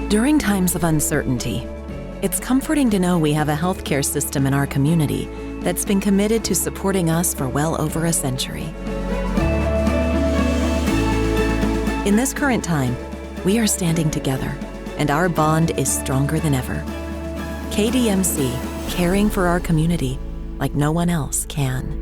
During times of uncertainty, it's comforting to know we have a healthcare system in our community that's been committed to supporting us for well over a century. In this current time, we are standing together, and our bond is stronger than ever. KDMC, caring for our community like no one else can.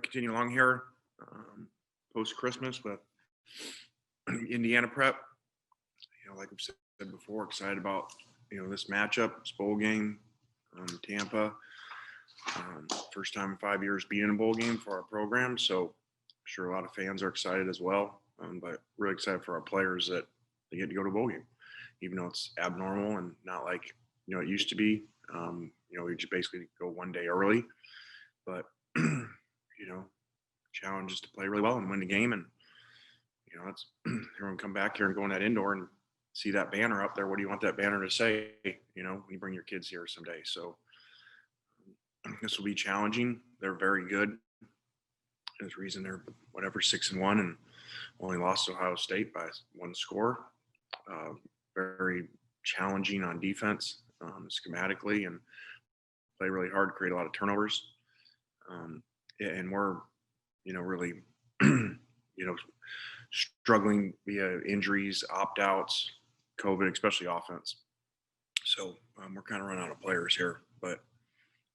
Continue along here post-Christmas with Indiana prep. Like I've said before, excited about this matchup, this bowl game, Tampa. First time in 5 years being in a bowl game for our program, so I'm sure a lot of fans are excited as well. But really excited for our players that they get to go to a bowl game, even though it's abnormal and not like it used to be. We just basically go one day early, but challenge is to play really well and win the game. And that's everyone come back here and go in that indoor and see that banner up there. What do you want that banner to say? When you bring your kids here someday. So this will be challenging. They're very good. There's a reason they're 6-1 and only lost to Ohio State by one score. Very challenging on defense, schematically, and play really hard, create a lot of turnovers. And we're, really, struggling via injuries, opt-outs, COVID, especially offense. So we're kind of running out of players here, but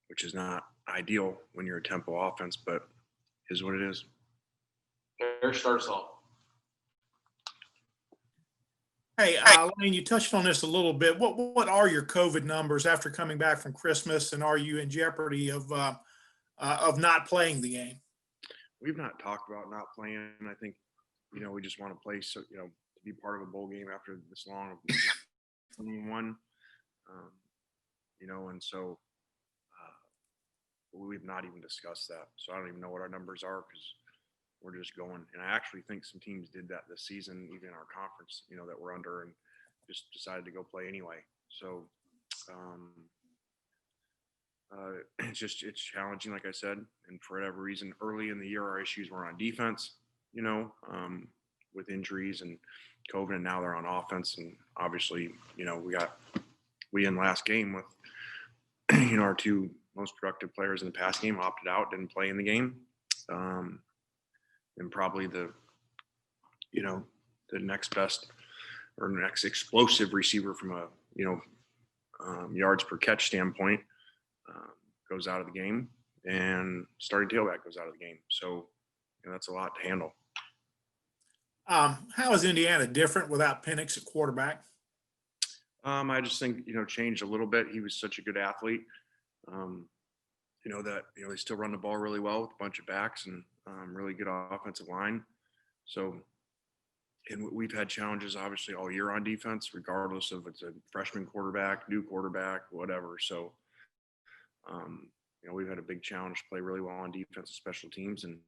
which is not ideal when you're a tempo offense, but is what it is. Eric starts off. Hey, Lane, you touched on this a little bit. What are your COVID numbers after coming back from Christmas, and are you in jeopardy of not playing the game? We've not talked about not playing. I think, we just want to play, so, to be part of a bowl game after this long of 21, and so we've not even discussed that. So I don't even know what our numbers are because we're just going. And I actually think some teams did that this season, even in our conference, that we're under, and just decided to go play anyway. So it's challenging, like I said, and for whatever reason, early in the year, our issues were on defense, with injuries and COVID, and now they're on offense. And obviously, we in last game with, our two most productive players in the past game opted out, didn't play in the game. And probably the next best or next explosive receiver from a, yards per catch standpoint, goes out of the game, and starting tailback goes out of the game. So that's a lot to handle. How is Indiana different without Penix at quarterback? I just think, changed a little bit. He was such a good athlete. That, they still run the ball really well with a bunch of backs and really good offensive line. So, and we've had challenges obviously all year on defense, regardless of it's a freshman quarterback, new quarterback, whatever. So, we've had a big challenge to play really well on defense and special teams and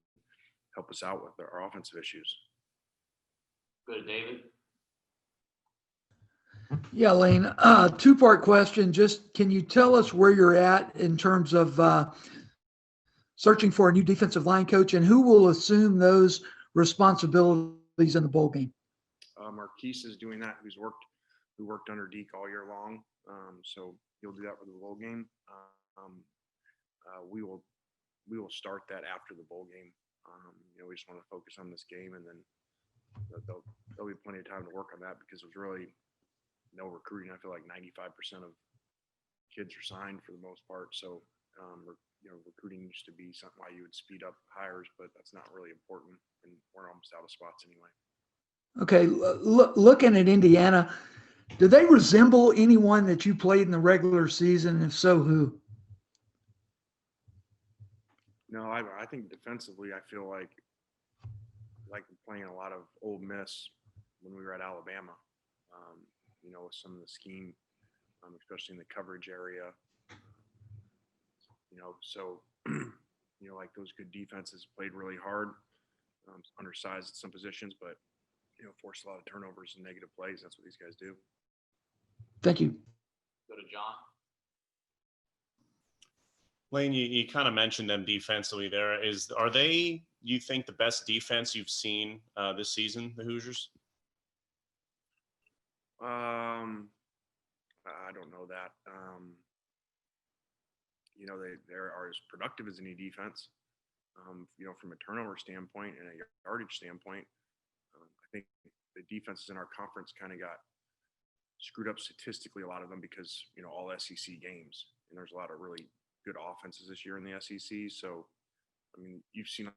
help us out with our offensive issues. Go to David. Yeah, Lane, two-part question. Just can you tell us where you're at in terms of searching for a new defensive line coach, and who will assume those responsibilities in the bowl game? Marquise is doing that, who worked under Deke all year long. So he'll do that for the bowl game. We will start that after the bowl game. We just want to focus on this game, and then there'll be plenty of time to work on that because there's really no recruiting. I feel like 95% of kids are signed for the most part. So, recruiting used to be something why you would speed up hires, but that's not really important, and we're almost out of spots anyway. Okay, looking at Indiana, do they resemble anyone that you played in the regular season? If so, who? No, I think defensively, I feel like playing a lot of Ole Miss when we were at Alabama. With some of the scheme, especially in the coverage area. So, like those good defenses played really hard, undersized at some positions, but, forced a lot of turnovers and negative plays. That's what these guys do. Thank you. Go to John. Lane, you kind of mentioned them defensively there. Are they, you think, the best defense you've seen this season, the Hoosiers? I don't know that. They are as productive as any defense. From a turnover standpoint and a yardage standpoint, I think the defenses in our conference kind of got screwed up statistically, a lot of them, because, all SEC games, and there's a lot of really good offenses this year in the SEC. So, you've seen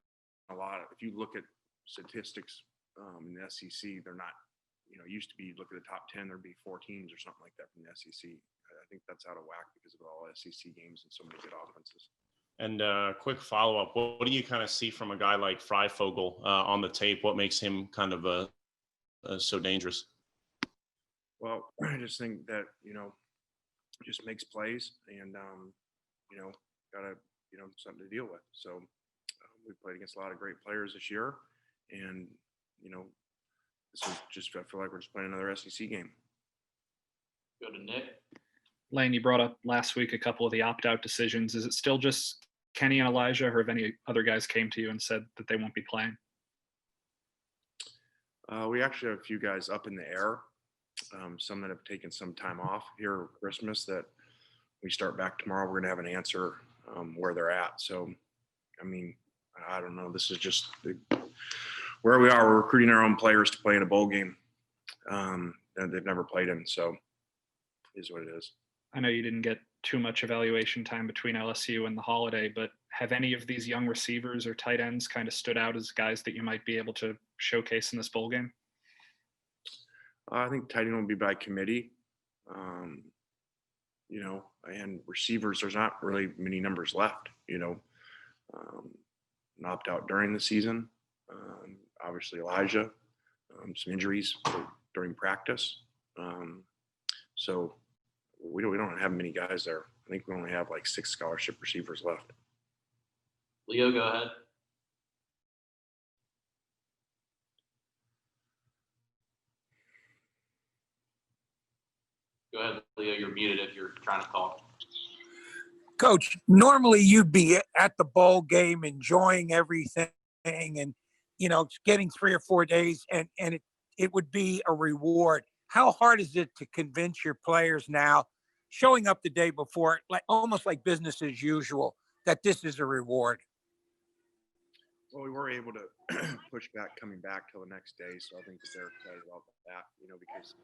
a lot of, if you look at statistics in the SEC, they're not, used to be, look at the top 10, there'd be 4 teams or something like that from the SEC. I think that's out of whack because of all SEC games and so many good offenses. And quick follow-up, what do you kind of see from a guy like Freifogel on the tape? What makes him kind of so dangerous? Well, I just think that, just makes plays and, got to, something to deal with. So we played against a lot of great players this year. And, this is just, I feel like we're just playing another SEC game. Go to Nick. Lane, you brought up last week a couple of the opt-out decisions. Is it still just Kenny and Elijah, or have any other guys came to you and said that they won't be playing? We actually have a few guys up in the air. Some that have taken some time off here at Christmas that we start back tomorrow. We're going to have an answer where they're at. So, I don't know. This is just where we are. We're recruiting our own players to play in a bowl game that they've never played in. So it is what it is. I know you didn't get too much evaluation time between LSU and the holiday, but have any of these young receivers or tight ends kind of stood out as guys that you might be able to showcase in this bowl game? I think tight end will be by committee. And receivers, there's not really many numbers left, an opt-out during the season. Obviously Elijah, some injuries during practice. So we don't have many guys there. I think we only have like 6 scholarship receivers left. Leo, go ahead. Go ahead, Leo. You're muted if you're trying to talk. Coach, normally you'd be at the bowl game enjoying everything and, getting 3 or 4 days and it would be a reward. How hard is it to convince your players now, showing up the day before, like almost like business as usual, that this is a reward? Well, we were able to push back coming back till the next day. So I think that they're excited about that, because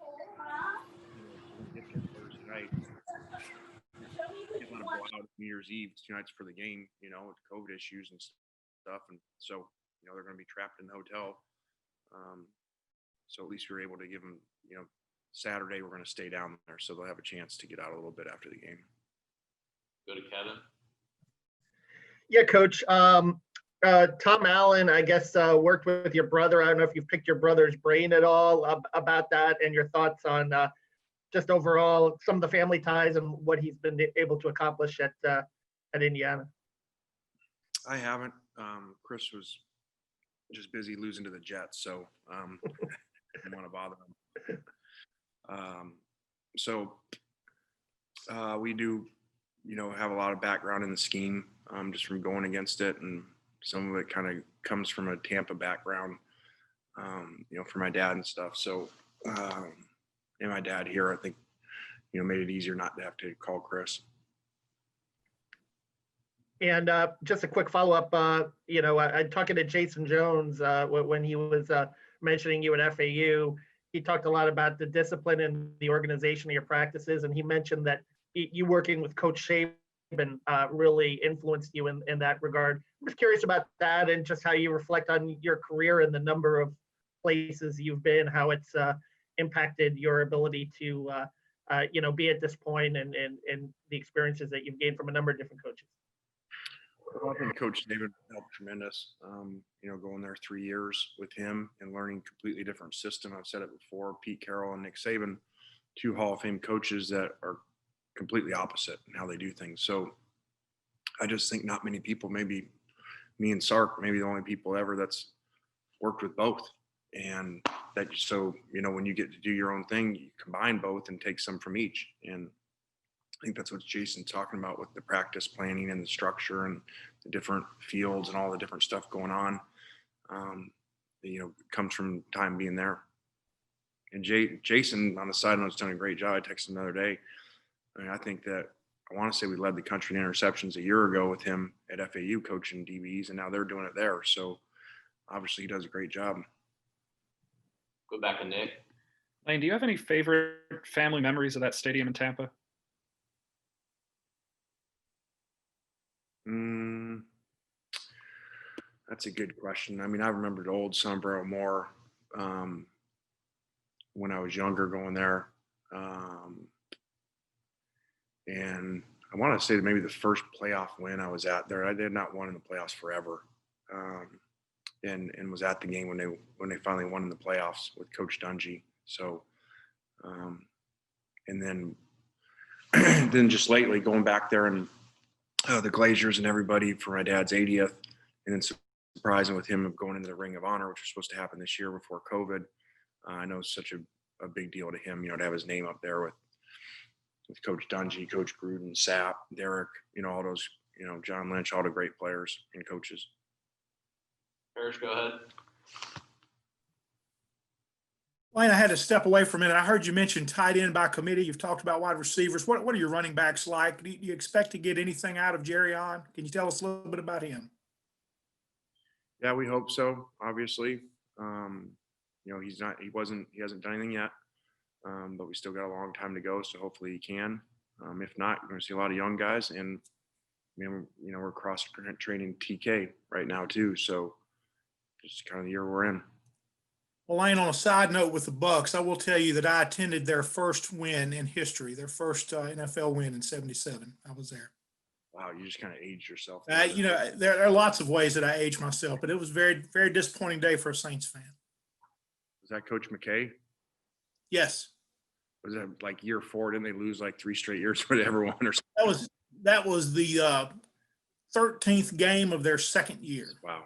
we get there Thursday night. Didn't want to go out New Year's Eve, 2 nights for the game, with COVID issues and stuff. And so, they're going to be trapped in the hotel. So at least we were able to give them, Saturday we're going to stay down there. So they'll have a chance to get out a little bit after the game. Go to Kevin. Yeah, Coach. Tom Allen, I guess, worked with your brother. I don't know if you've picked your brother's brain at all about that and your thoughts on just overall some of the family ties and what he's been able to accomplish at Indiana. I haven't. Chris was just busy losing to the Jets, so didn't want to bother him. We do, have a lot of background in the scheme, just from going against it, and some of it kind of comes from a Tampa background, for my dad and stuff. So, and my dad here, I think, made it easier not to have to call Chris. And just a quick follow-up, I'm talking to Jason Jones when he was mentioning you at FAU. He talked a lot about the discipline and the organization of your practices, and he mentioned that you working with Coach Saban really influenced you in that regard. I'm just curious about that and just how you reflect on your career and the number of places you've been, how it's impacted your ability to, be at this point and the experiences that you've gained from a number of different coaches. Well, I think Coach David helped tremendous. Going there 3 years with him and learning a completely different system. I've said it before, Pete Carroll and Nick Saban, 2 Hall of Fame coaches that are completely opposite in how they do things. So I just think not many people, maybe me and Sark, maybe the only people ever that's worked with both. And that, so, when you get to do your own thing, you combine both and take some from each. And think that's what Jason's talking about with the practice planning and the structure and the different fields and all the different stuff going on. Comes from time being there. And Jason on the sideline has done a great job. I texted him the other day. I mean, I think that I want to say we led the country in interceptions a year ago with him at FAU coaching DBs, and now they're doing it there. So obviously he does a great job. Go back to Nick. Lane, do you have any favorite family memories of that stadium in Tampa? That's a good question. I mean, I remembered old Sunboro more when I was younger going there. And I want to say that maybe the first playoff win I was at there, I did not won in the playoffs forever. And was at the game when they finally won in the playoffs with Coach Dungy. So, and then then just lately going back there and the Glaziers and everybody for my dad's 80th, and then surprising with him of going into the Ring of Honor, which was supposed to happen this year before COVID. I know it's such a big deal to him, to have his name up there with Coach Dungy, Coach Gruden, Sapp, Derek, all those, John Lynch, all the great players and coaches. Parrish, go ahead. Lane, I had to step away for a minute. I heard you mention tight end by committee. You've talked about wide receivers. What are your running backs like? Do you expect to get anything out of Jerry on? Can you tell us a little bit about him? Yeah, we hope so. Obviously, he hasn't done anything yet, but we still got a long time to go. So hopefully he can. If not, we're going to see a lot of young guys, and we're cross training TK right now too. So just kind of the year we're in. Well, Lane, on a side note with the Bucks, I will tell you that I attended their first win in history, their first NFL win in '77. I was there. Wow, you just kind of aged yourself. There are lots of ways that I age myself, but it was a very, very disappointing day for a Saints fan. Was that Coach McKay? Yes. Was that like year 4? Didn't they lose like 3 straight years or whatever one or something? That was the 13th game of their second year. Wow.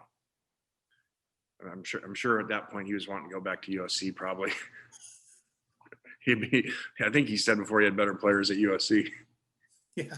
I'm sure at that point he was wanting to go back to USC probably. I think he said before he had better players at USC. Yeah.